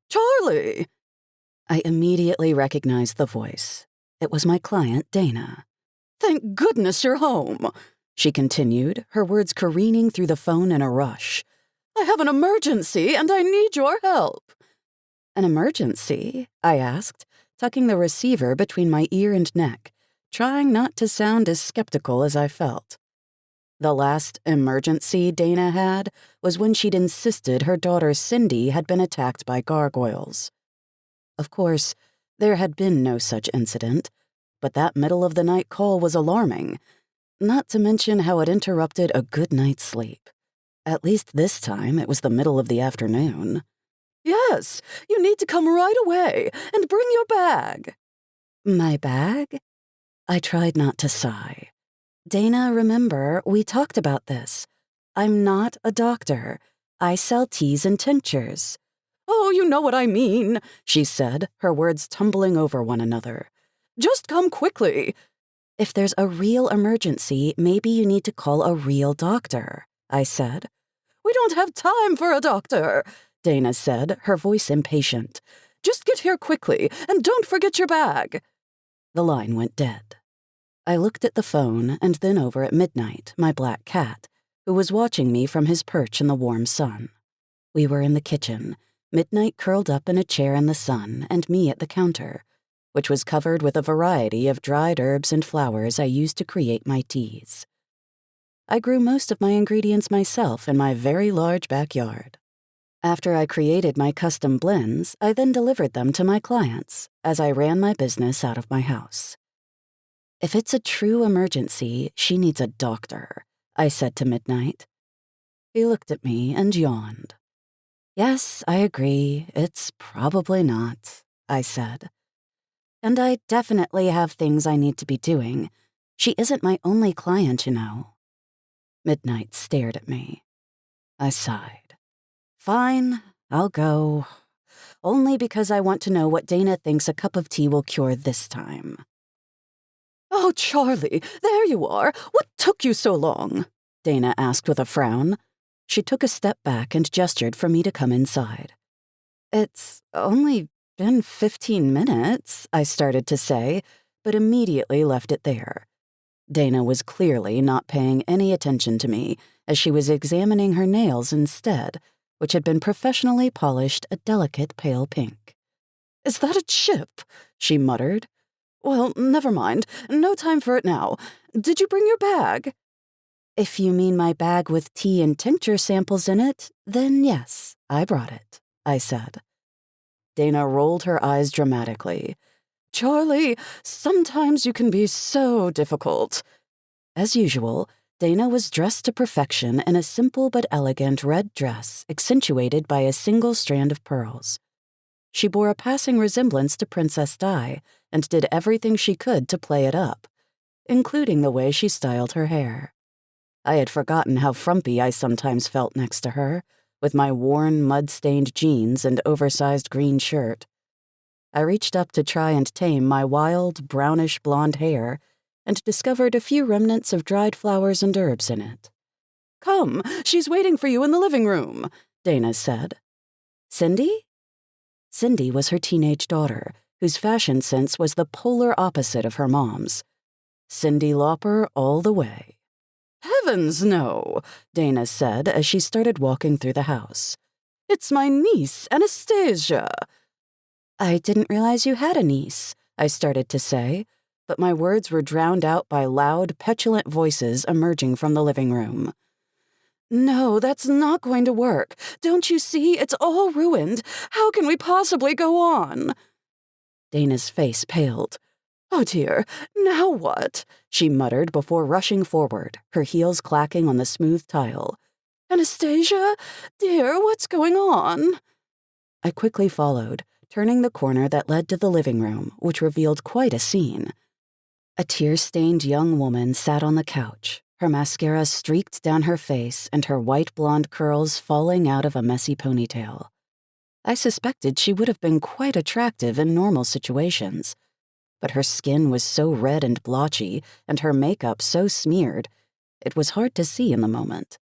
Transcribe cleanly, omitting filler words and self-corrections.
Charlie! I immediately recognized the voice. It was my client, Dana. Thank goodness you're home, she continued, her words careening through the phone in a rush. I have an emergency and I need your help. An emergency? I asked, tucking the receiver between my ear and neck, trying not to sound as skeptical as I felt. The last emergency Dana had was when she'd insisted her daughter Cindy had been attacked by gargoyles. Of course, there had been no such incident, but that middle-of-the-night call was alarming, not to mention how it interrupted a good night's sleep. At least this time it was the middle of the afternoon. Yes, you need to come right away and bring your bag. My bag? I tried not to sigh. Dana, remember, we talked about this. I'm not a doctor. I sell teas and tinctures. Oh, you know what I mean, she said, her words tumbling over one another. Just come quickly. If there's a real emergency, maybe you need to call a real doctor, I said. We don't have time for a doctor, Dana said, her voice impatient. Just get here quickly, and don't forget your bag. The line went dead. I looked at the phone and then over at Midnight, my black cat, who was watching me from his perch in the warm sun. We were in the kitchen, Midnight curled up in a chair in the sun and me at the counter, which was covered with a variety of dried herbs and flowers I used to create my teas. I grew most of my ingredients myself in my very large backyard. After I created my custom blends, I then delivered them to my clients as I ran my business out of my house. If it's a true emergency, she needs a doctor, I said to Midnight. He looked at me and yawned. Yes, I agree, it's probably not, I said. And I definitely have things I need to be doing. She isn't my only client, you know. Midnight stared at me. I sighed. Fine, I'll go. Only because I want to know what Dana thinks a cup of tea will cure this time. Oh, Charlie, there you are. What took you so long? Dana asked with a frown. She took a step back and gestured for me to come inside. It's only been 15 minutes, I started to say, but immediately left it there. Dana was clearly not paying any attention to me as she was examining her nails instead, which had been professionally polished a delicate pale pink. Is that a chip? She muttered. Well, never mind. No time for it now. Did you bring your bag? If you mean my bag with tea and tincture samples in it, then yes, I brought it, I said. Dana rolled her eyes dramatically. Charlie, sometimes you can be so difficult. As usual, Dana was dressed to perfection in a simple but elegant red dress accentuated by a single strand of pearls. She bore a passing resemblance to Princess Di and did everything she could to play it up, including the way she styled her hair. I had forgotten how frumpy I sometimes felt next to her, with my worn, mud-stained jeans and oversized green shirt. I reached up to try and tame my wild, brownish-blonde hair and discovered a few remnants of dried flowers and herbs in it. Come, she's waiting for you in the living room, Dana said. Cindy? Cindy was her teenage daughter, whose fashion sense was the polar opposite of her mom's. Cyndi Lauper all the way. Heavens, no, Dana said as she started walking through the house. It's my niece, Anastasia. I didn't realize you had a niece, I started to say, but my words were drowned out by loud, petulant voices emerging from the living room. No, that's not going to work. Don't you see? It's all ruined. How can we possibly go on? Dana's face paled. Oh dear, now what? She muttered before rushing forward, her heels clacking on the smooth tile. Anastasia? Dear, what's going on? I quickly followed, turning the corner that led to the living room, which revealed quite a scene. A tear-stained young woman sat on the couch, her mascara streaked down her face and her white blonde curls falling out of a messy ponytail. I suspected she would have been quite attractive in normal situations, but her skin was so red and blotchy and her makeup so smeared, it was hard to see in the moment.